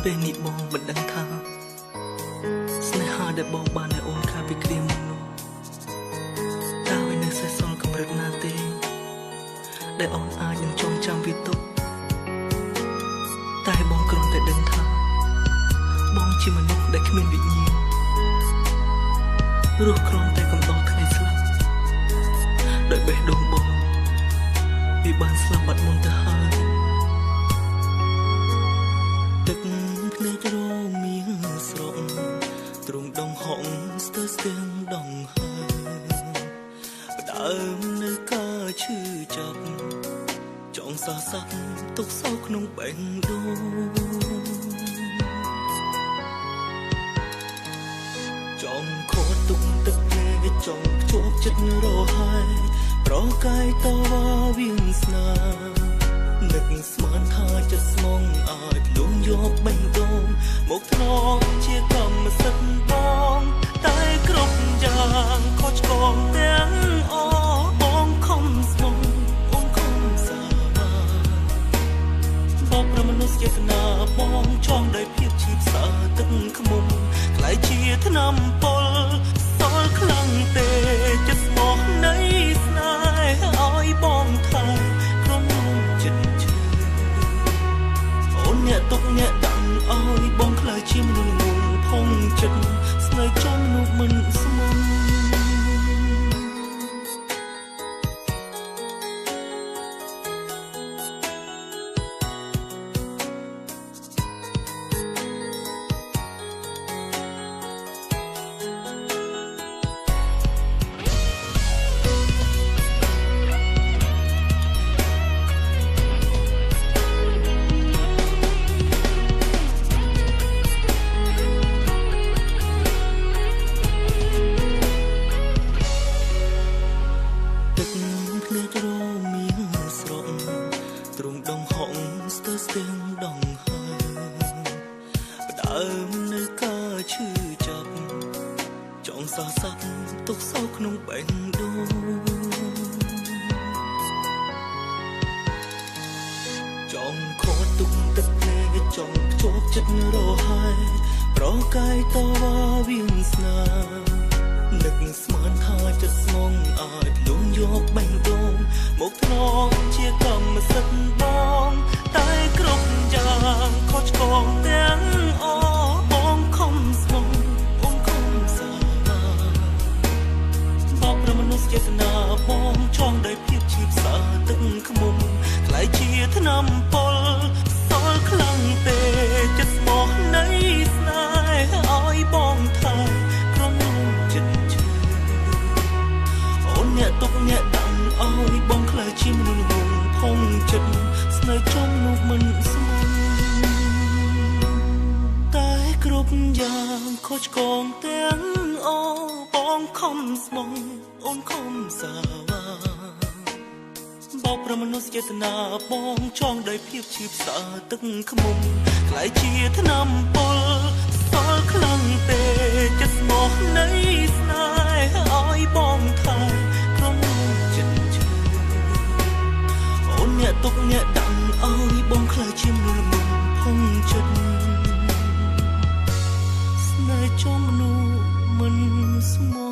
ពេលនេះបងមិនដឹងថាស្នេហាដែលបងបានឲ្យអូនខាពីគ្រាមុននោះតើវានៅសេសសល់កម្រិតណាទេដែលអូនអាចនឹងចងចាំវាទុកតែបងគ្រាន់តែដឹងថាបងជាមនុស្សដែលគ្មានវិញ្ញាណរស់គ្រាន់តែកំដរថ្ងៃស្លាប់ដោយបេះដូងបងវាបានស្លាប់បាត់មុនទៅហើយទឹកភ្នែករមៀងស្រក់ទ្រង់ដងហងស្ទើរស្ទាំងដងហើយផ្ដើមនៅការឈឺចាប់ចងសរស័កទុកសោក្នុងបេះដូងចងខត់ទុកទឹកភ្នែកចងភ្ជាប់ចិត្តរហើយប្រកាយតវ៉ាវៀងស្នានឹកស្មានថាចិត្តស្មងអាចលងយកបេះដូងមកធ្នងជាកម្មសិទ្ធិបងតែគ្រប់យ៉ាងខុសឆ្គងទាំងអបងខំស្មងអូនខំសាបបប្រមនុស្សចេតនាបងចង់ដោយភាពឈឺផ្សាទឹកខ្មុំខ្លាយជាថ្នាំពុលសល់ខ្លាំងទេចិត្តស្មោះនៃស្នេហ៍ឲ្យបងថាក្រុមចិត្តឈឺអូនអ្នកទុកអ្នកដាក់ឲ្យបងខ្លាយជាមនុស្សងងផុងចិត្តស្នេហ៍ចំនោះមិនស្មងទ្រង់ដងហងស្ទើរស្ទាំងដងហើយផ្ដើមនៅការឈឺចាប់ចងសរស័កទុកសោក្នុងបេះដូងចងខត់ទុកទឹកភ្នែកចងភ្ជាប់ចិត្តរហើយប្រកាយតវ៉ាវៀងស្នានឹកស្មានថាចិត្តស្មងអាចលងយកបេះដូងមកធ្នងជាកម្មសិទ្ធិបងតែគ្រប់យ៉ាងខុសឆ្គងទាំងអបងខំស្មងអូនខំសាបបប្រមនុស្សចេតនាបងចង់ដោយភាពឈឺផ្សាទឹកខ្មុំខ្លាយជាថ្នាំពុលសល់ខ្លាំងទេចិត្តស្មោះនៃស្នេហ៍ឲ្យបងថាក្រុមចិត្តឈឺអូនអ្នកទុកអ្នកដាក់ឲ្យបងខ្លាយជាមនុស្សងងផុងចិត្តស្នេហ៍ចំនោះមិនស្មងតែគ្រប់យ៉ាងខុសឆ្គងទាំងអបងខំស្មងអូនខំសាវ៉ាបបប្រមនុស្សចេតនាបងចង់ដោយភាពឈឺផ្សាទឹកខ្មុំខ្លាយជាថ្នាំពុលសល់ខ្លាំងទេចិត្តស្មោះនៃស្នេហ៍ឲ្យបងថាក្រុមចិត្តឈឺអូនអ្នកទុកអ្នកដាក់ឲ្យបងខ្លាយជាមនុស្សល្ងងផុងចិត្តស្នេហ៍ចំនោះមិនស្មោះ